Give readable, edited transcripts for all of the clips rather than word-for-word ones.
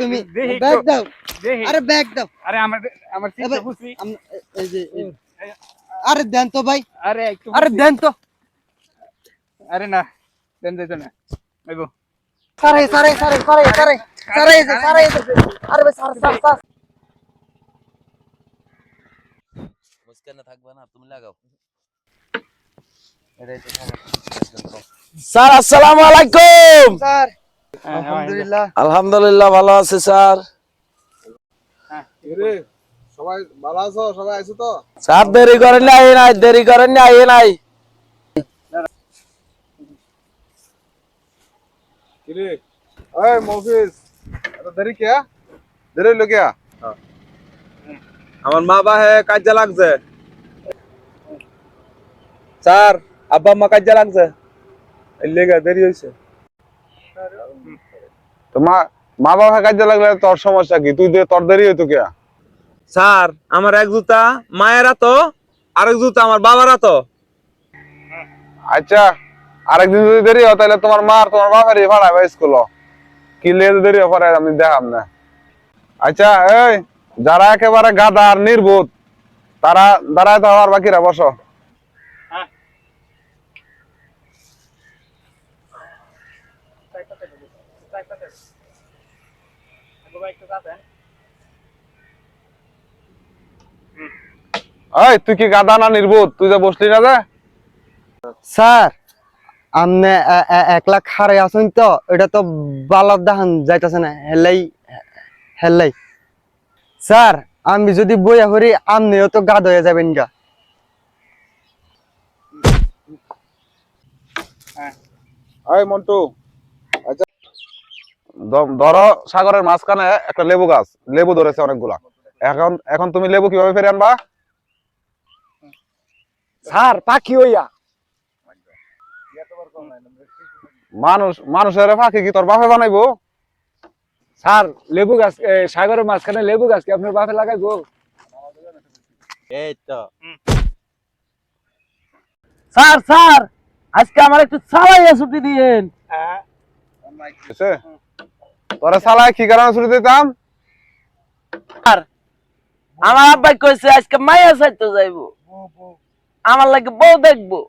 তুমি ব্যাগ দাও। আরে ব্যাগ দাও। আরে আমার চিন্তা বুঝছি। এই যে আরে দেন তো ভাই। আরে দেন তো। আরে না দেন যাইতো না আইবো। সারে আরে ভাই সার মুস্কানে থাকবে না, তুমি লাগাও। স্যার আসসালামু আলাইকুম। স্যার আলহামদুলিল্লাহ। আলহামদুলিল্লাহ ভালো আছে স্যার। সবাই ভালো আছো? সবাই আছো তো? স্যার দেরি করেন না, দেরি করেন না, নাই। কিরে এই মফিজ, এত দেরি কে? দেরি হলো কে? আমার মা বাহে কাজে লাগছে স্যার, আব্বা আম্মা কাজে লাগছে, এই লেগে দেরি হইছে। তো মা বাবা কাজে লাগলে তোর সমস্যা কি? তুই তোর দেরি হইতো কে? স্যার আমার এক জুতা মায়েরা তো, আরেক জুতা আমার বাবারা তো। আচ্ছা, আরেকদিন যদি দেরি হয় তাহলে তোমার মা আর তোমার বাবারই ভাড়াবে স্কুল। কি লেগে দেরি হবে আমি দেখাম না। আচ্ছা এই যারা একেবারে গাধা আর নির্বোধ তারা দাঁড়ায় তো, আর বাকিরা বসো। এই তুই কি গাধা না নির্বোধ? তুই যে বসলি না যে? স্যার আমনে 1 লাখ হারে আছেন তো, এটা তো বালার দাহান যাইতাছে না, হেলাই স্যার আমি যদি বইয়া হরি আমনেও তো গাদ হয়ে যাবেন গা। এই মন্টু, আচ্ছা ধরো সাগরের মাঝখানে একটা লেবু গাছ, লেবু ধরেছে অনেকগুলা। এখন এখন তুমি লেবু কিভাবে ফেরে আনবা? স্যার পাখি হইয়া। মানুষের ফাঁকি কি তোর বাপে বানাইবো? স্যার লেবু গাছ সাগরের মাঝখানে লেবু গাছ কি আপনার বাপে লাগাইবো? এই তো স্যার আজকে আমার একটু চালাইয়া ছুটি দিয়েন। তোরা সালায় কি কারণে ছুটি দিতাম? আর আমার আব্বাই কইছে আজকে মাইয়া চাইতে যাইবো, আমার লাগে বউ দেখবো।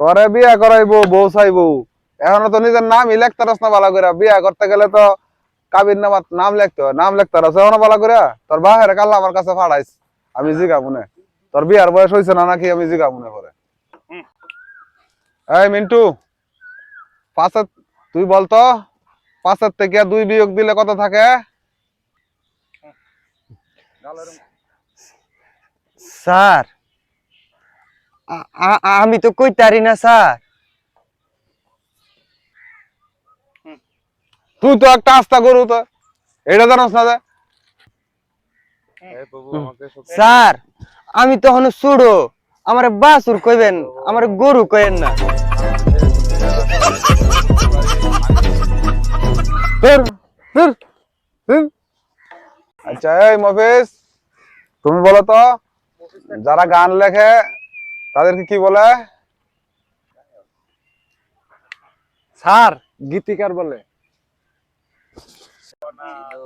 তোরে বিয়া করাইবো, বউ চাইবো, এখনো তো নিজের নামই লেখতারস না ভালো করে। বিয়া করতে গেলে তো কাবির নামাত নাম লিখতে হয়, নাম লেখতারস এখনো ভালো করে। তোর বাহের কাল্লা আমার কাছে ফাড়াইস, আমি জিগা মনে। তোর বিয়ার বয়স হয়েছে না নাকি আমি জিগা মনে করে। এই মিন্টু, পাঁচের তুই বলতো 5 থেকে 2 বিয়োগ দিলে কত থাকে? স্যার আমি তো কইতারি না স্যার। তুই তো একটা আস্তা গরু, তো এটা জানোস না যে? স্যার আমি তো হন ছুড়ো, আমার বাসুর কইবেন, আমার গরু কইেন না। আচ্ছা এই মফিজ, তুমি বলো তো যারা গান লেখে তাদেরকে কি বলে? স্যার গীতিকার বলে।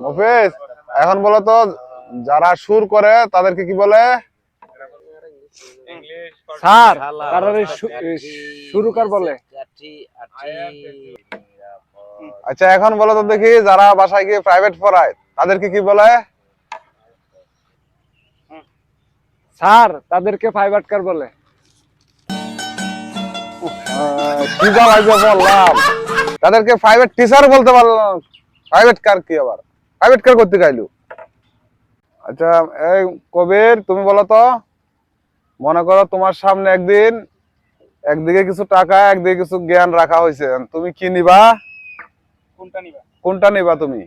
মফিজ এখন বলো তো যারা সুর করে তাদেরকে কি বলে? স্যার তারা সুরকার বলে। আচ্ছা এখন বলো তো দেখি যারা বাসায় গিয়ে প্রাইভেট পড়ায় তাদেরকে কি বলে? স্যার তাদেরকে প্রাইভেটকার বলে। কি বললাম, তাদেরকে প্রাইভেট টিচার বলতে পারলাম, প্রাইভেট কার কি আবার? প্রাইভেট কার করতে গাইলো। আচ্ছা এই কবির, তুমি বলো তো, মনে করো তোমার সামনে একদিকে কিছু টাকা, একদিকে কিছু জ্ঞান রাখা হয়েছে, তুমি কি নিবা? কোনটা নিবা তুমি?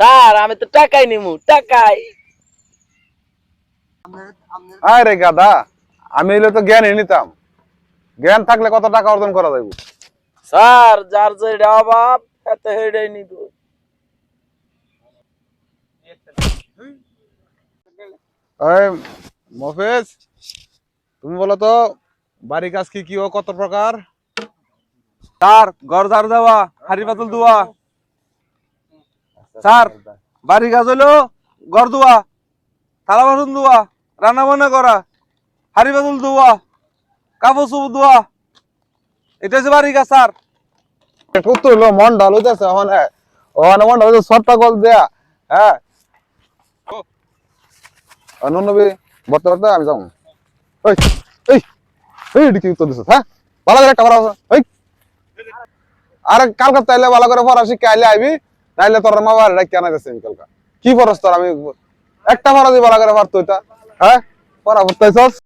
স্যার আমি তো টাকাই নিমু, টাকাই। আরে গাদা, আমি এলে তো জ্ঞানই নিতাম। জ্ঞান থাকলে কত টাকা অর্জন করা যাবে? স্যার যার যেটা অভাব এতে হেডাই নিব। এই মফিজ, তুমি বলো তো বাড়ি কাজ কি কি ও কত প্রকার? স্যার ঘর ঝাড়ু দেওয়া হাড়ি পাতুল ধোয়া স্যার বাড়ি কাজ হলো ঘর ধোয়া থালা বাসন ধোয়া রান্না বান্না করা হাড়ি পাতুল ধোয়া কাপড় চোপড় ধোয়া এটা হচ্ছে বাড়ি কাজ স্যার উত্তর হলো মন ডাল হইতেছে ওখানে ওখানে মন ডাল সবটা কল দেয়া হ্যাঁ নবী বর্তা বর্তা আমি যাবো এই এই এই কি উত্তর দিছ হ্যাঁ ভালো করে একটা পড়া এই আর কালকে তাইলে ভালো করে পড়া শিখে আইলে আইবি নাইলে তোর মা বাড়ি কেন গেছে কালকা কি পড়স তোর আমি একটা পড়া দিয়ে ভালো করে পারতো এটা হ্যাঁ পড়া পড়তেছস